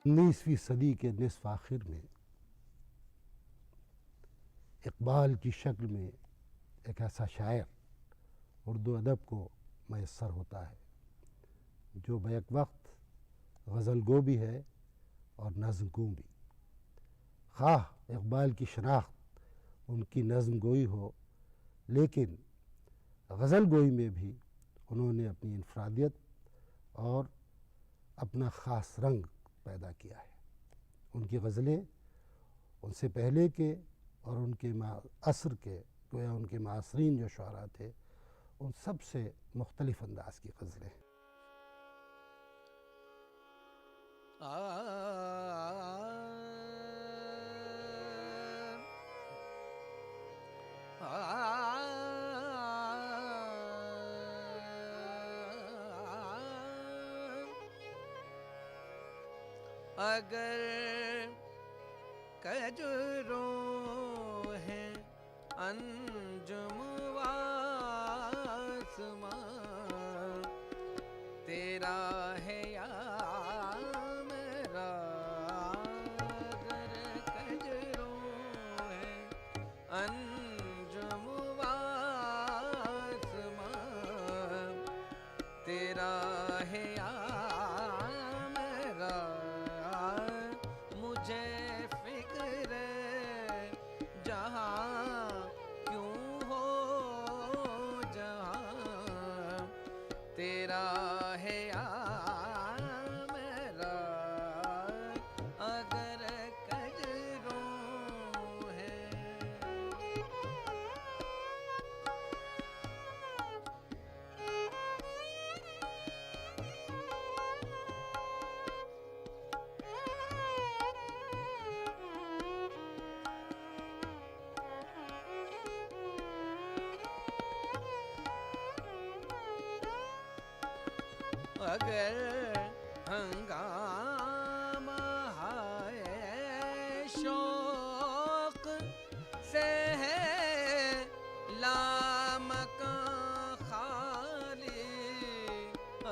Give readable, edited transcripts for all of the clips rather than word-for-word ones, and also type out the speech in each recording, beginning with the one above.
19वीं सदी के निस्फ आखिर में इकबाल की शक्ल में एक ऐसा शायर उर्दू अदब को मैसर होता है जो बैक वक्त गज़ल गो भी है और नज़्म गो भी। ख़ाह इकबाल की शनाख्त उनकी नज़्म गोई हो, लेकिन गज़ल गोई में भी उन्होंने अपनी इनफरादियत और अपना ख़ास रंग पैदा किया है। उनकी गज़लें उनसे पहले के और उनके असर के गोया उनके मासरीन जो शुअरा थे उन सब से मुख्तलिफ अंदाज की गज़लें हैं। अगर कजरों है अंजुम आसमां, तेरा है या मेरा। अगर कजरों है अंजुम आसमां, तेरा है या मेरा। मुझे फिक्र जहाँ क्यों हो जहाँ, तेरा है या मेरा। अगर कजरों है अगर हंगामा है शौक से है लामकां खाली,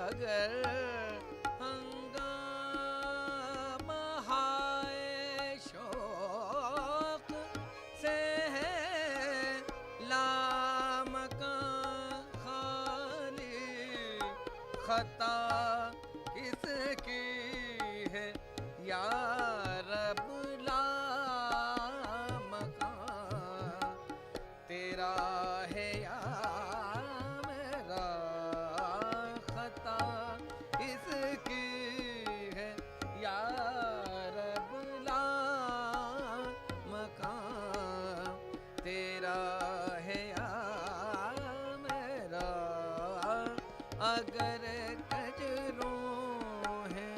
अगर हंगामा है शौक से है लामकां खाली, खता किसकी है या रब लामकां, तेरा है या मेरा। खता किसकी है या रब लामकां, तेरा है या मेरा। अगर कजरों है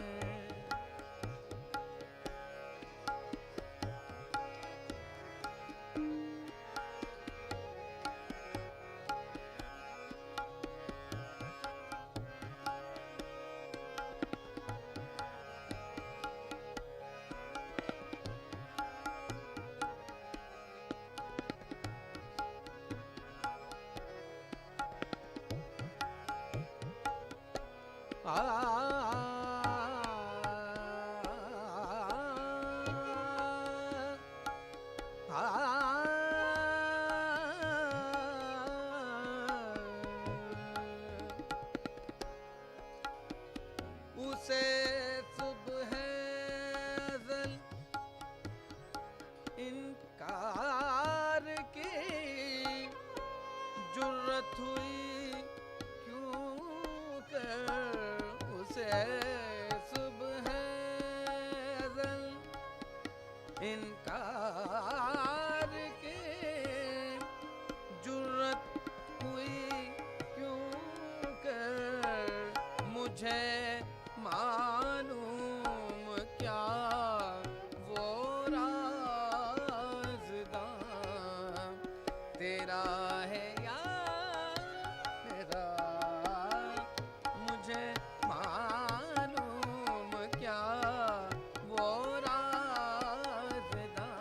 उसे सुबह अज़ल इनकार की जुर्रत हुई क्यों कर, उसे सुबह अज़ल इनकार की जुर्रत हुई क्यों कर। मुझे मालूम क्या वो राज़दां, तेरा है या मेरा। मुझे मालूम क्या वो राज़दां,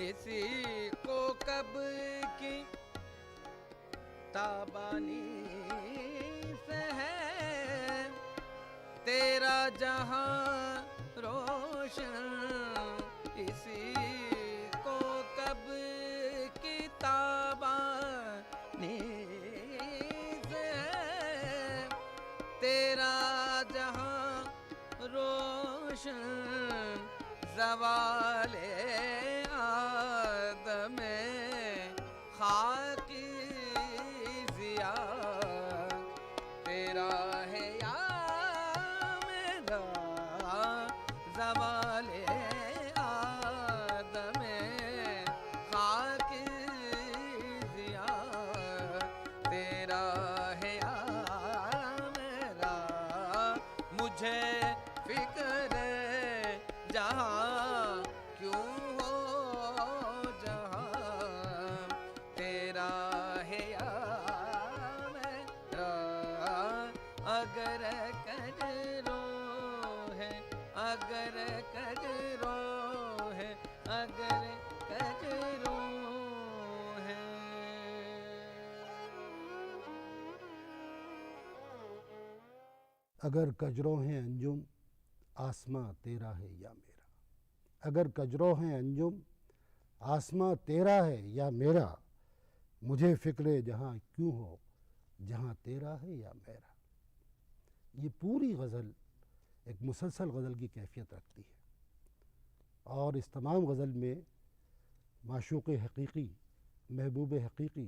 इसी को कब की ताबानी से है तेरा जहां रोशन, इसी को कब की ताबानी से है तेरा जहां रोशन, ज़वाले आदम खाकी ज़िया तेरा है या मेरा, ज़वाले आदम खाकी ज़िया तेरा है या मेरा, मुझे फिक्र जहाँ क्यों हो जहाँ तेरा है या मेरा, अगर कदरों है, अगर कदरों है, अगर कदरों है। अगर कजरों हैं अंजुम आसमां तेरा है या मेरा, अगर कजरों हैं अंजुम आसमां तेरा है या मेरा, मुझे फ़िक्र जहाँ क्यों हो जहाँ तेरा है या मेरा। ये पूरी गज़ल एक मुसलसल गज़ल की कैफियत रखती है और इस तमाम गज़ल में माशूक़ हकीकी, महबूब हकीकी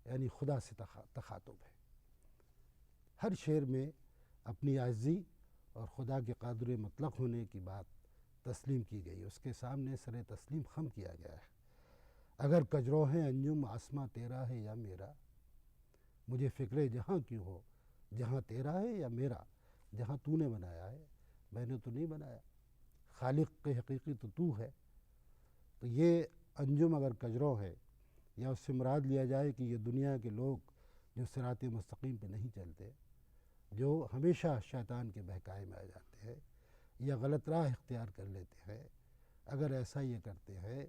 यानी खुदा से तखातुब है। हर शेर में अपनी आज़ी और खुदा के कादिर मुतलक होने की बात तस्लीम की गई, उसके सामने सरे तस्लीम खम किया गया है। अगर कजरों हैं अंजुम आसमां तेरा है या मेरा, मुझे फ़िक्र जहाँ क्यों हो जहाँ तेरा है या मेरा, जहाँ तूने बनाया है मैंने तो नहीं बनाया, खालिक के हकीकी तो तू है। तो ये अंजुम अगर कजरों है या उससे मुराद लिया जाए कि ये दुनिया के लोग जो सिरात मुस्तकीम पे नहीं चलते, जो हमेशा शैतान के बहकाए में आ जाते हैं या गलत राह इख्तियार कर लेते हैं, अगर ऐसा ये करते हैं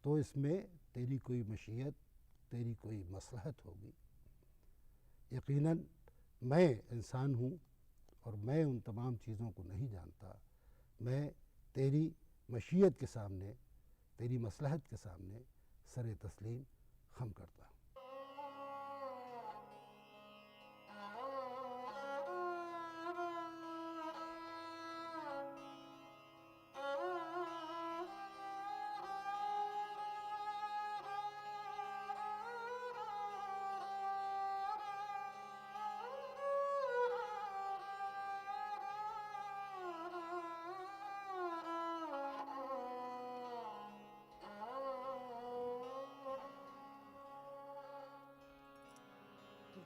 तो इसमें तेरी कोई मशीयत, तेरी कोई मसलहत होगी। यकीनन मैं इंसान हूँ और मैं उन तमाम चीज़ों को नहीं जानता, मैं तेरी मशीयत के सामने, तेरी मसलहत के सामने सरे तस्लीम खम करता हूँ।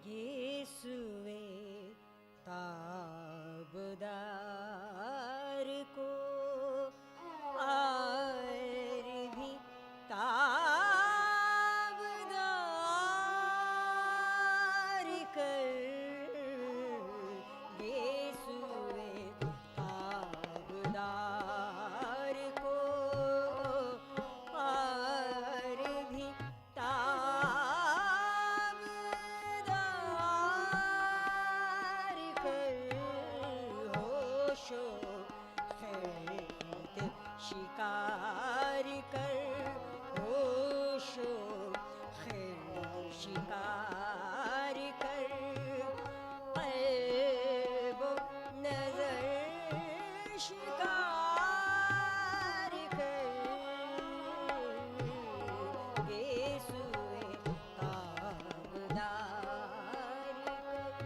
यीशुए ताबदार को और भी ताबदार कर, यीशुए ताबदार को और भी ताबदार कर, होशो खैरत शिकार कर, होशो खैर शिकार कर, क़ल्ब नज़र शिकार कर, यीशुए ताबदार कर।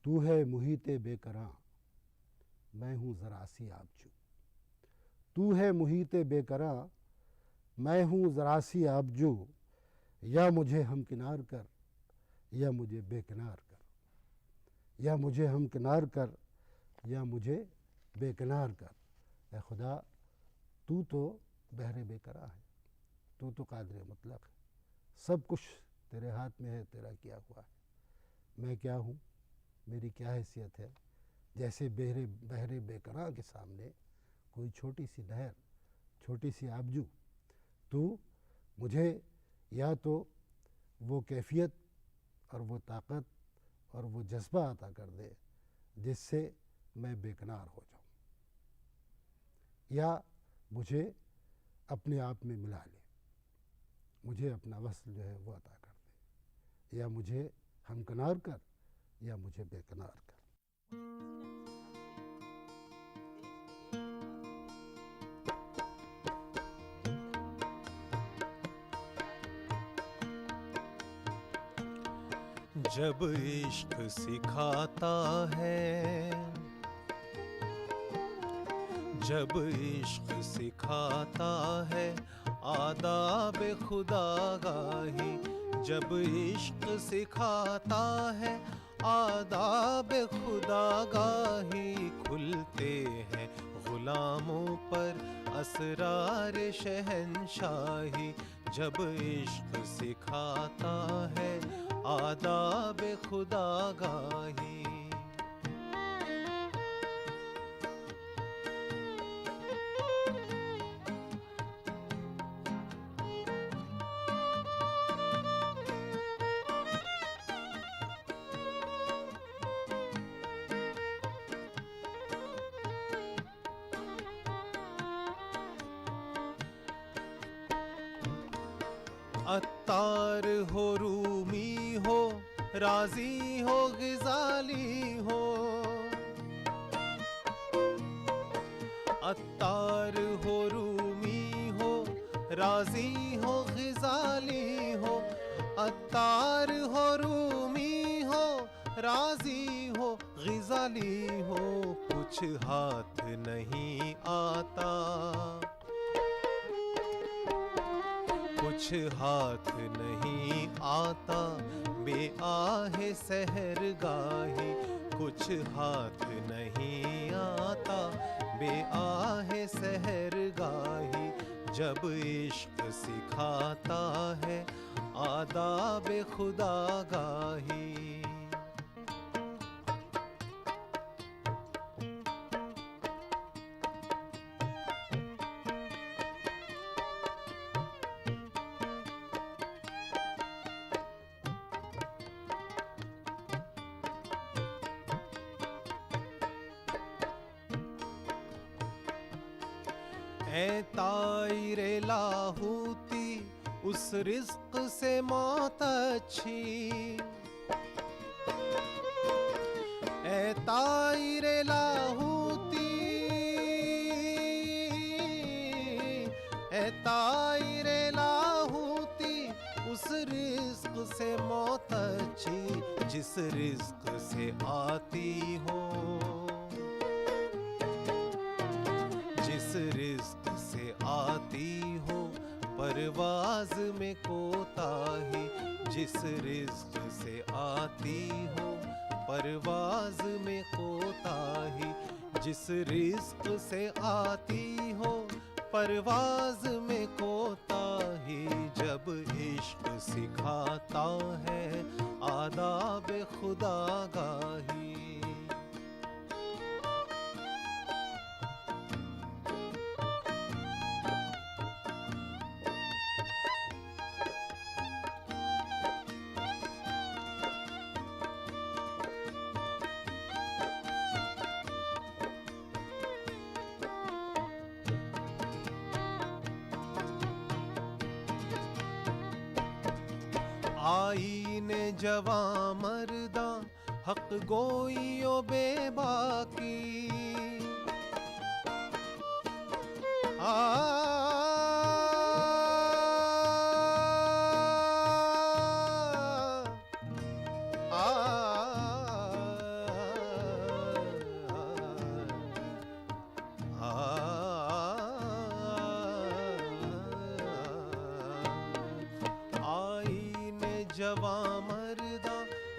तू है मुहीते बेकरां, मैं हूँ ज़रा सी आबजू। तू है मुहीते बेकरां, मैं हूँ ज़रा सी आबजू। या मुझे हमकिनार कर, या मुझे बेकिनार कर। या मुझे हमकिनार कर, या मुझे बेकिनार कर। ए खुदा, तू तो बहरे बेकरां है, तू तो कादिर मुतलक है। सब कुछ तेरे हाथ में है, तेरा किया हुआ है। मैं क्या हूँ, मेरी क्या हैसियत है। जैसे बहरे बेकरां के सामने कोई छोटी सी नहर, छोटी सी आबजू। तू मुझे या तो वो कैफियत और वो ताकत और वो जज्बा अता कर दे जिससे मैं बेकनार हो जाऊँ, या मुझे अपने आप में मिला ले, मुझे अपना वस्ल जो है वो अता कर दे। या मुझे हमकिनार कर, या मुझे बेकनार कर। जब इश्क सिखाता है, जब इश्क सिखाता है आदाब खुदागाही। जब इश्क सिखाता है आदाब खुदागाही, खुलते हैं गुलामों पर असरार शहंशाही। जब इश्क सिखाता है आदाब खुदागाही। अत्तार हो, रूमी हो, राजी हो, गिजाली हो। अत्तार हो, रूमी हो, राजी हो, गिजाली हो। अत्तार हो, रूमी हो, राजी हो, गिजाली हो। कुछ हाथ नहीं आता, कुछ हाथ नहीं आता, बेआहे सहर गाही। कुछ हाथ नहीं आता, बेआहे सहर गाही। जब इश्क सिखाता है आदाब खुदा गाही। ऐ ताइरे लाहूती उस रिज़्क़ से मौत अच्छी। ऐ ताइरे लाहूती, ऐ ताइरे लाहूती उस रिज़्क़ से मौत अच्छी। जिस रिज़्क़ से आती हो, जिस रिज़्क़ से आती हो, परवाज़ में कोताही। जिस रिज़्क़ से आती हो, परवाज़ में कोताही। जिस रिज़्क़ से आती हो, परवाज़ में कोताही। जब इश्क सिखाता है आदाब खुदा गाही। आईने जवा मर्दा हक गोइयो बेबाकी। जवा मर्दा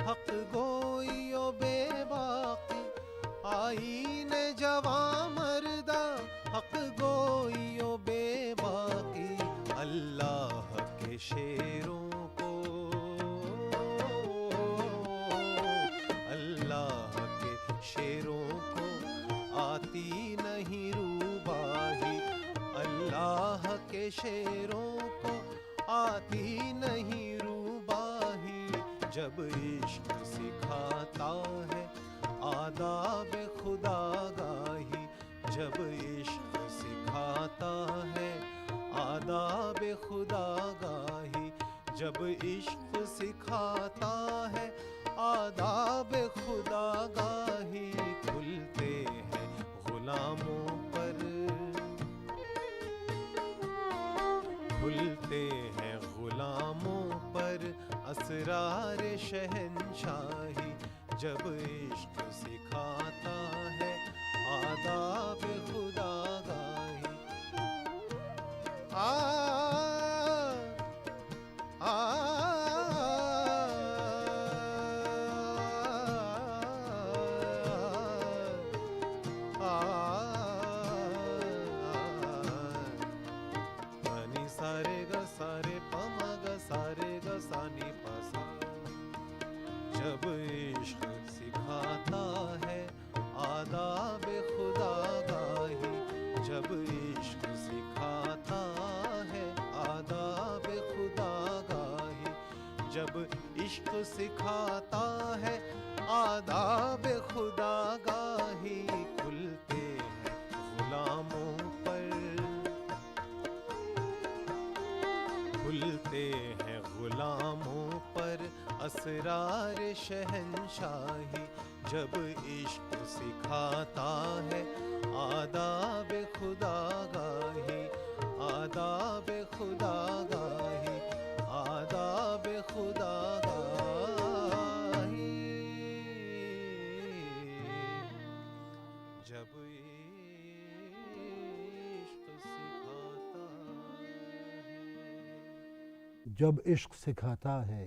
हक गोइयो बेबाकी। आईने जवा मर्दा हक गोइयो बेबाकी। अल्लाह के शेरों को, अल्लाह के शेरों को आती नहीं रूबाही। अल्लाह के शेरों को आती नहीं रूबाही। जब इश्क सिखाता है आदाब खुदा गाही। जब इश्क सिखाता है आदाब खुदा गाही। जब इश्क सिखाता है आदाब खुदा गाही। खुलते हैं गुलामों पर, खुलते हैं गुलामों पर असरार शहंशाही। जब इश्क सिखाता है आदाब खुदा गाही। सारे ग सारे पम ग सारे ग सानी पसा। जब इश्क सिखाता है आदाब खुदा गाही। जब इश्क सिखाता है आदाब खुदा गाही। जब इश्क सिखाता है आदाब खुदा गाही। खुलते हैं गुलामों पर, खुलते हैं असरार शहंशाही जब इश्क सिखाता है, आदाब खुदागाही, आदाब खुदागाही, आदाब खुदागाही। जब इश्क सिखाता है। जब इश्क सिखाता है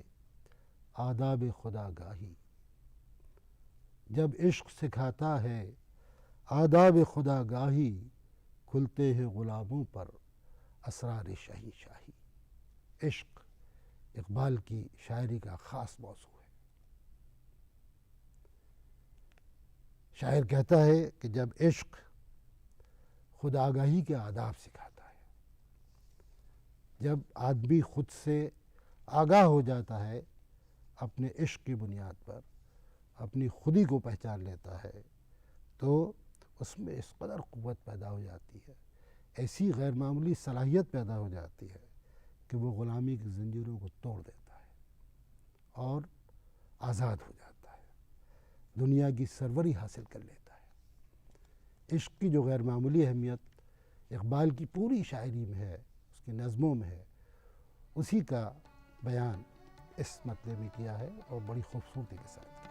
आदाब खुदागाही, जब इश्क सिखाता है आदाब खुदागाही, खुलते हैं ग़ुलामों पर असरार शहंशाही। इश्क इक़बाल की शायरी का ख़ास मौज़ू है। शायर कहता है कि जब इश्क खुदागाही के आदाब सिखाता है, जब आदमी ख़ुद से आगाह हो जाता है, अपने इश्क की बुनियाद पर अपनी खुदी को पहचान लेता है, तो उसमें इस कदर क़ुव्वत पैदा हो जाती है, ऐसी गैर मामूली सलाहियत पैदा हो जाती है कि वो ग़ुलामी की ज़ंजीरों को तोड़ देता है और आज़ाद हो जाता है, दुनिया की सरवरी हासिल कर लेता है। इश्क की जो गैर मामूली अहमियत इक़बाल की पूरी शायरी में है, उसकी नज़मों में है, उसी का बयान इस मतले में किया है और बड़ी खूबसूरती के साथ किया है।